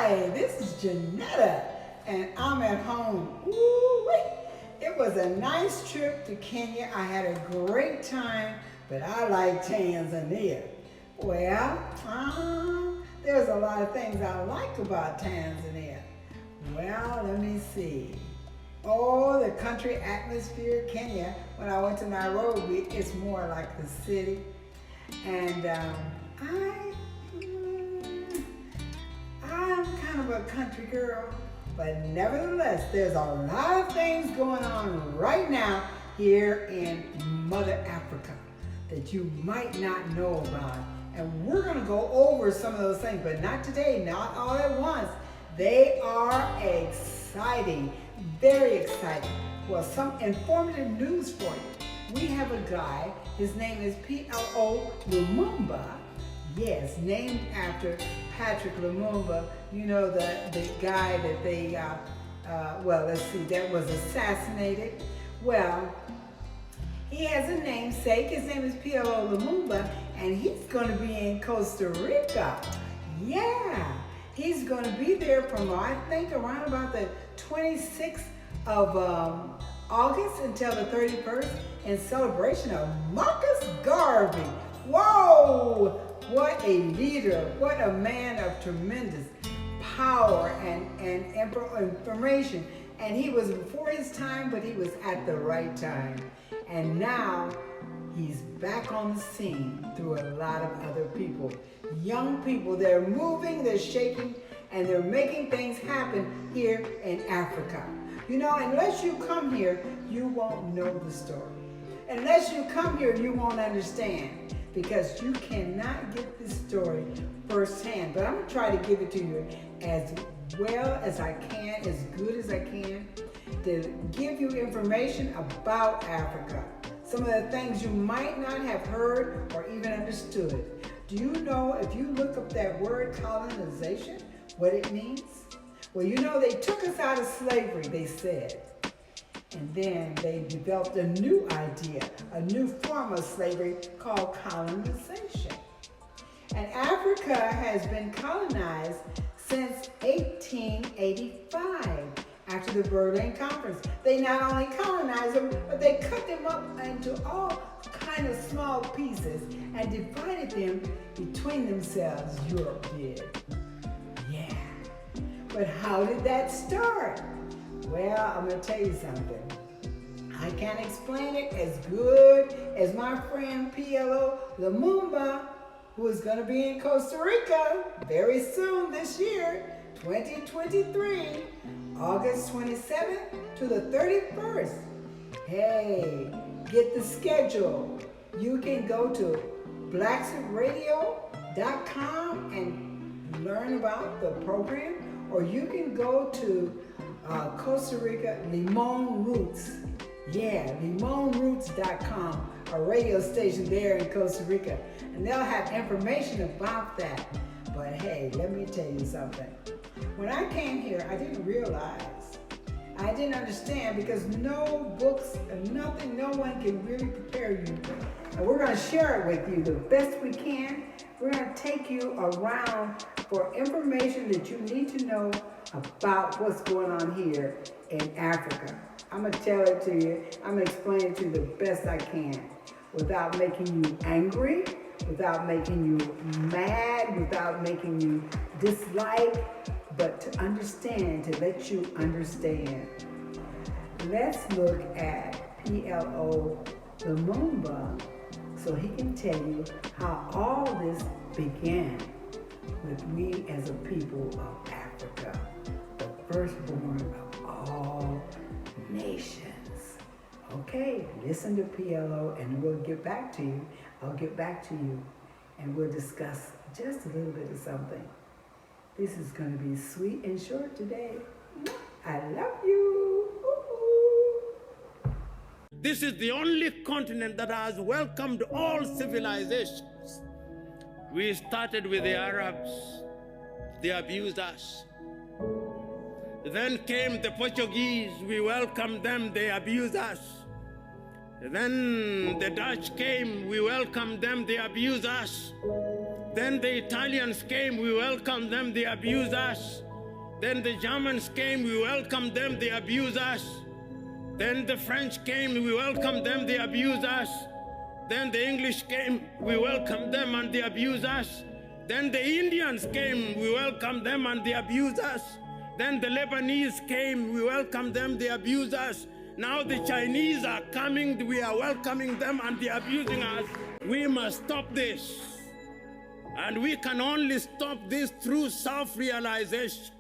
Hi, this is Janetta, and I'm at home. Woo-wee. It was a nice trip to Kenya. I had a great time, but I like Tanzania. Well, there's a lot of things I like about Tanzania. Well, let me see. Oh, the country atmosphere, Kenya. When I went to Nairobi, it's more like the city. And I'm kind of a country girl, but nevertheless, there's a lot of things going on right now here in Mother Africa that you might not know about. And we're going to go over some of those things, but not today, not all at once. They are exciting, very exciting. Well, some informative news for you. We have a guy, his name is P.L.O. Lumumba. Yes, named after Patrick Lumumba, you know, the guy that they, that was assassinated. Well, he has a namesake. His name is P.L.O. Lumumba, and he's going to be in Costa Rica. Yeah, he's going to be there from, I think, around about the 26th of August until the 31st in celebration of Marcus Garvey. Whoa! What a leader, what a man of tremendous power and information. And he was before his time, but he was at the right time. And now he's back on the scene through a lot of other people. Young people, they're moving, they're shaking, and they're making things happen here in Africa. You know, unless you come here, you won't know the story. Unless you come here, you won't understand. Because you cannot get this story firsthand. But I'm going to try to give it to you as well as I can, as good as I can, to give you information about Africa. Some of the things you might not have heard or even understood. Do you know, if you look up that word colonization, what it means? Well, you know, they took us out of slavery, they said. And then they developed a new idea, a new form of slavery called colonization. And Africa has been colonized since 1885, after the Berlin Conference. They not only colonized them, but they cut them up into all kind of small pieces and divided them between themselves, Europe did. Yeah. But how did that start? Well, I'm going to tell you something. I can't explain it as good as my friend P.L.O. Lumumba, who is going to be in Costa Rica very soon this year, 2023, August 27th to the 31st. Hey, get the schedule. You can go to blacksradio.com and learn about the program, or you can go to Costa Rica Limon Roots. Yeah, limonroots.com, a radio station there in Costa Rica. And they'll have information about that. But hey, let me tell you something. When I came here, I didn't realize, I didn't understand, because no books and nothing, no one can really prepare you. And we're going to share it with you the best we can. We're going to take you around for information that you need to know about what's going on here in Africa. I'm going to tell it to you. I'm going to explain it to you the best I can without making you angry, without making you mad, without making you dislike, but to understand, to let you understand. Let's look at P.L.O. Lumumba so he can tell you how all this began with we as a people of Africa, the firstborn of all nations. Okay, listen to P.L.O. and we'll get back to you. I'll get back to you and we'll discuss just a little bit of something. This is going to be sweet and short today. I love you. Ooh. This is the only continent that has welcomed all civilizations. We started with the Arabs. They abused us. Then came the Portuguese. We welcomed them. They abused us. Then the Dutch came. We welcomed them. They abused us. Then the Italians came. We welcomed them. They abused us. Then the Germans came, we welcomed them, they abused us. Then the French came, we welcomed them, they abused us. Then the English came, we welcomed them and they abused us. Then the Indians came, we welcomed them and they abused us. Then the Lebanese came, we welcomed them, they abused us. Now the Chinese are coming, we are welcoming them and they're abusing us. We must stop this. And we can only stop this through self-realization.